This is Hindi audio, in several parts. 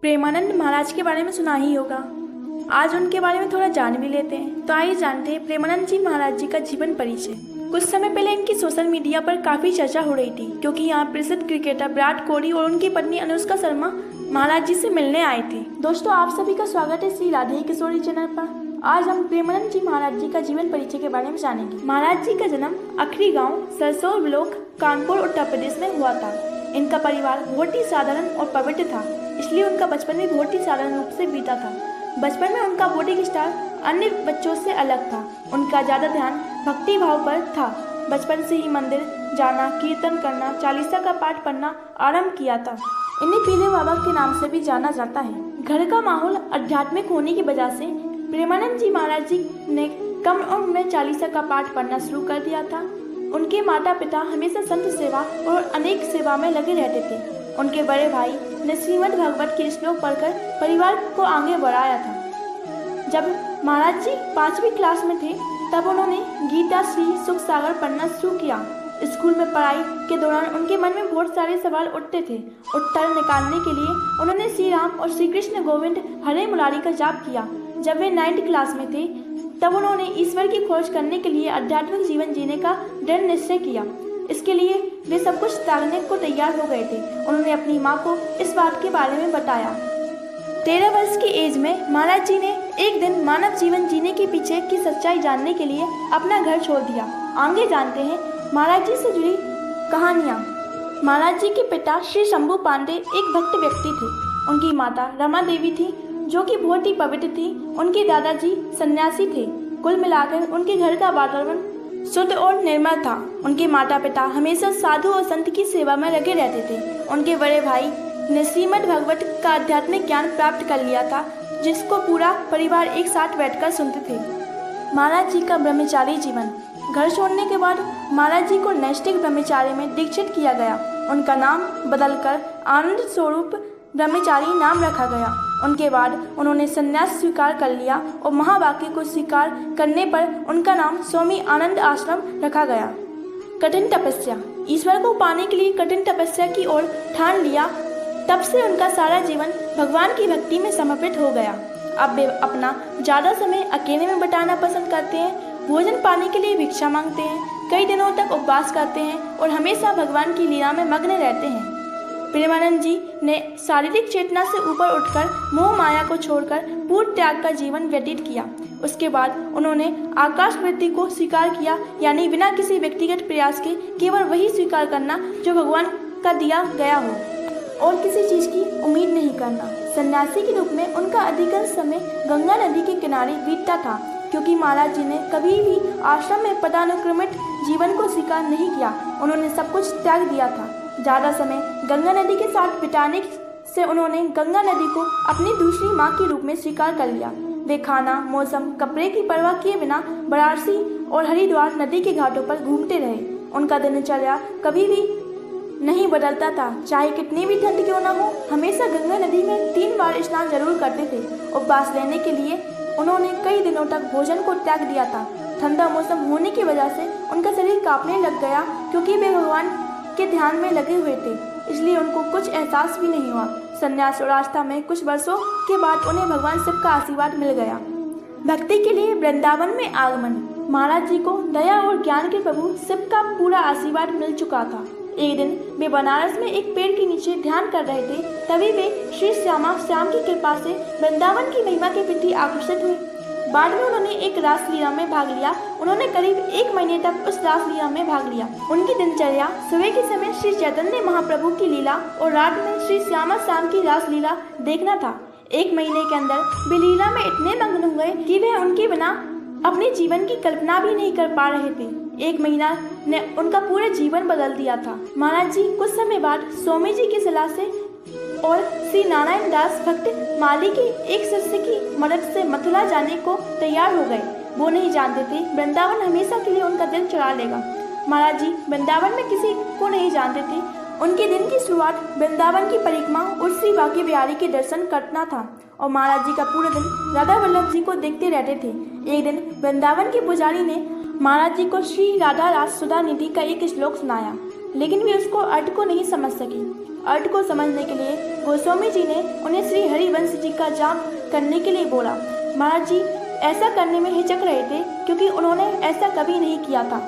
प्रेमानंद महाराज के बारे में सुना ही होगा। आज उनके बारे में थोड़ा जान भी लेते हैं। तो आइए जानते हैं प्रेमानंद जी महाराज जी का जीवन परिचय। कुछ समय पहले इनकी सोशल मीडिया पर काफी चर्चा हो रही थी क्योंकि यहाँ प्रसिद्ध क्रिकेटर विराट कोहली और उनकी पत्नी अनुष्का शर्मा महाराज जी से मिलने आए थे। दोस्तों, आप सभी का स्वागत है श्री राधे किशोरी चैनल पर। आज हम प्रेमानंद जी महाराज जी का जीवन परिचय के बारे में जानेंगे। महाराज जी का जन्म अखरी गाँव सरसोर ब्लॉक कानपुर उत्तर प्रदेश में हुआ था। इनका परिवार बहुत ही साधारण और पवित्र था, इसलिए उनका बचपन भी बहुत ही साधारण रूप से बीता था। बचपन में उनका बॉडी स्टाइल अन्य बच्चों से अलग था। उनका ज़्यादा ध्यान भक्ति भाव पर था। बचपन से ही मंदिर जाना, कीर्तन करना, चालीसा का पाठ पढ़ना आरंभ किया था। इन्हें पीले बाबा के नाम से भी जाना जाता है। घर का माहौल आध्यात्मिक होने की वजह से प्रेमानंद जी महाराज जी ने कम उम्र में चालीसा का पाठ पढ़ना शुरू कर दिया था। उनके माता पिता हमेशा संत सेवा और अनेक सेवा में लगे रहते थे। उनके बड़े भाई ने श्रीमद् भागवत के श्लोक पढ़कर परिवार को आगे बढ़ाया था। जब महाराज जी 5वीं क्लास में थे तब उन्होंने गीता श्री सुख सागर पढ़ना शुरू किया। स्कूल में पढ़ाई के दौरान उनके मन में बहुत सारे सवाल उठते थे। उत्तर निकालने के लिए उन्होंने श्री राम और श्री कृष्ण गोविंद हरे मुरारी का जाप किया। जब वे 9th क्लास में थे तब उन्होंने ईश्वर की खोज करने के लिए आध्यात्मिक जीवन जीने का दृढ़ निश्चय किया। इसके लिए वे सब कुछ त्यागने को तैयार हो गए थे। उन्होंने अपनी माँ को इस बात के बारे में बताया। 13 वर्ष की एज में महाराज जी ने एक दिन मानव जीवन जीने के पीछे की सच्चाई जानने के लिए अपना घर छोड़ दिया। आगे जानते हैं महाराज जी से जुड़ी कहानियाँ। महाराज जी के पिता श्री शंभू पांडे एक भक्त व्यक्ति थे। उनकी माता रमा देवी थी जो कि बहुत ही पवित्र थी। उनके दादाजी सन्यासी थे। कुल मिलाकर उनके घर का वातावरण शुद्ध और निर्मल था। उनके माता पिता हमेशा साधु और संत की सेवा में लगे रहते थे। उनके बड़े भाई ने श्रीमद् भागवत का आध्यात्मिक ज्ञान प्राप्त कर लिया था, जिसको पूरा परिवार एक साथ बैठकर सुनते थे। महाराज जी का ब्रह्मचारी जीवन। घर छोड़ने के बाद महाराज जी को नैष्ठिक ब्रह्मचारी में दीक्षित किया गया। उनका नाम बदलकर आनंद स्वरूप ब्रह्मचारी नाम रखा गया। उनके बाद उन्होंने संन्यास स्वीकार कर लिया और महावाक्य को स्वीकार करने पर उनका नाम स्वामी आनंद आश्रम रखा गया। कठिन तपस्या। ईश्वर को पाने के लिए कठिन तपस्या की ओर ठान लिया। तब से उनका सारा जीवन भगवान की भक्ति में समर्पित हो गया। अब वे अपना ज़्यादा समय अकेले में बिताना पसंद करते हैं। भोजन पाने के लिए भिक्षा मांगते हैं। कई दिनों तक उपवास करते हैं और हमेशा भगवान की लीला में मग्न रहते हैं। प्रेमानंद जी ने शारीरिक चेतना से ऊपर उठकर मोह माया को छोड़कर पूर्ण त्याग का जीवन व्यतीत किया। उसके बाद उन्होंने आकाश वृत्ति को स्वीकार किया, यानी बिना किसी व्यक्तिगत प्रयास के केवल वही स्वीकार करना जो भगवान का दिया गया हो और किसी चीज़ की उम्मीद नहीं करना। सन्यासी के रूप में उनका अधिकांश समय गंगा नदी के किनारे बीतता था, क्योंकि महाराज जी ने कभी भी आश्रम में पदानुक्रमित जीवन को स्वीकार नहीं किया। उन्होंने सब कुछ त्याग दिया था। ज़्यादा समय गंगा नदी के साथ बिताने से उन्होंने गंगा नदी को अपनी दूसरी माँ के रूप में स्वीकार कर लिया। वे खाना, मौसम, कपड़े की परवाह किए बिना वाराणसी और हरिद्वार नदी के घाटों पर घूमते रहे। उनका दिनचर्या कभी भी नहीं बदलता था, चाहे कितनी भी ठंड क्यों ना हो। हमेशा गंगा नदी में 3 बार स्नान जरूर करते थे। उपवास लेने के लिए उन्होंने कई दिनों तक भोजन को त्याग दिया था। ठंडा मौसम होने की वजह से उनका शरीर कांपने लग गया, क्योंकि वे भगवान के ध्यान में लगे हुए थे, इसलिए उनको कुछ एहसास भी नहीं हुआ। संन्यास और आस्था में कुछ वर्षों के बाद उन्हें भगवान शिव का आशीर्वाद मिल गया। भक्ति के लिए वृंदावन में आगमन। महाराज जी को दया और ज्ञान के प्रभु शिव का पूरा आशीर्वाद मिल चुका था। एक दिन वे बनारस में एक पेड़ के नीचे ध्यान कर रहे थे, तभी वे श्री श्याम की कृपा से वृंदावन की महिमा के प्रति आकर्षित हुए। बाद में उन्होंने एक रासलीला में भाग लिया। उन्होंने करीब 1 महीने तक उस रासलीला में भाग लिया। उनकी दिनचर्या सुबह के समय श्री चैतन्य महाप्रभु की लीला और रात में श्री श्याम की रासलीला देखना था। 1 महीने के अंदर वे लीला में इतने मग्न हुए कि वे उनके बिना अपने जीवन की कल्पना भी नहीं कर पा रहे थे। 1 महीना ने उनका पूरा जीवन बदल दिया था। महाराज जी कुछ समय बाद स्वामी जी की सलाह से और श्री नारायण दास भक्त माली के एक शिष्य की मदद से मथुरा जाने को तैयार हो गए। वो नहीं जानते थे वृंदावन हमेशा के लिए उनका दिल चुरा लेगा। महाराज जी वृंदावन में किसी को नहीं जानते थे। उनके दिन की शुरुआत वृंदावन की परिक्रमा और श्री बांके बिहारी के दर्शन करना था और महाराज जी का पूरा दिन राधा वल्लभ जी को देखते रहते थे। एक दिन वृंदावन के पुजारी ने महाराज जी को श्री राधा रास सुधा निधि का एक श्लोक सुनाया, लेकिन वे उसको अर्थ को नहीं समझ सकी। अर्थ को समझने के लिए गोस्वामी जी ने उन्हें श्री हरिवंश जी का जाप करने के लिए बोला। महाराज जी ऐसा करने में हिचक रहे थे क्योंकि उन्होंने ऐसा कभी नहीं किया था।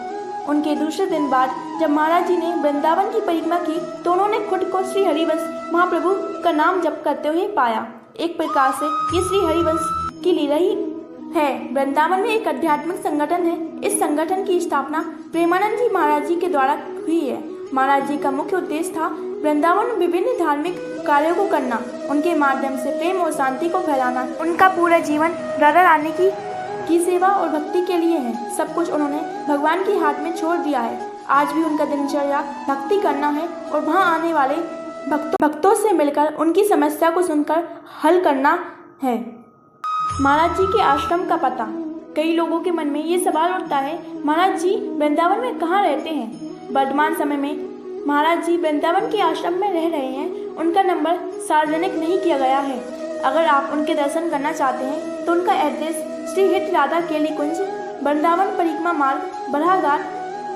उनके दूसरे दिन बाद जब महाराज जी ने वृंदावन की परिक्रमा की तो उन्होंने खुद को श्री हरिवंश महाप्रभु का नाम जप करते हुए पाया। एक प्रकार से ये श्री हरिवंश की लीला ही है। वृंदावन में एक आध्यात्मिक संगठन है। इस संगठन की स्थापना प्रेमानंद जी महाराज जी के द्वारा हुई है। महाराज जी का मुख्य उद्देश्य था वृंदावन में विभिन्न धार्मिक कार्यों को करना, उनके माध्यम से प्रेम और शांति को फैलाना। उनका पूरा जीवन राधा रानी की सेवा और भक्ति के लिए है। सब कुछ उन्होंने भगवान के हाथ में छोड़ दिया है। आज भी उनका दिनचर्या भक्ति करना है और वहाँ आने वाले भक्तों से मिलकर उनकी समस्या को सुनकर हल करना है। महाराज जी के आश्रम का पता। कई लोगों के मन में ये सवाल उठता है, महाराज जी वृंदावन में कहाँ रहते हैं? वर्तमान समय में महाराज जी वृंदावन के आश्रम में रह रहे हैं। उनका नंबर सार्वजनिक नहीं किया गया है। अगर आप उनके दर्शन करना चाहते हैं तो उनका एड्रेस श्री हित राधा केली कुंज, वृंदावन परिक्रमा मार्ग, बरहाघाट,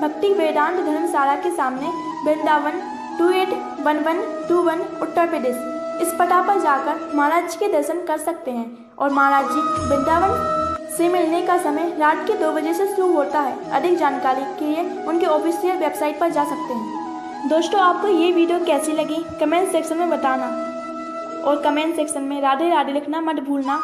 भक्ति वेदांत धर्मशाला के सामने, वृंदावन 281121 उत्तर प्रदेश। इस पता पर जाकर महाराज जी के दर्शन कर सकते हैं। और महाराज जी वृंदावन से मिलने का समय रात के 2 बजे से शुरू होता है। अधिक जानकारी के लिए उनके ऑफिशियल वेबसाइट पर जा सकते हैं। दोस्तों आपको ये वीडियो कैसी लगी कमेंट सेक्शन में बताना और कमेंट सेक्शन में राधे राधे लिखना मत भूलना।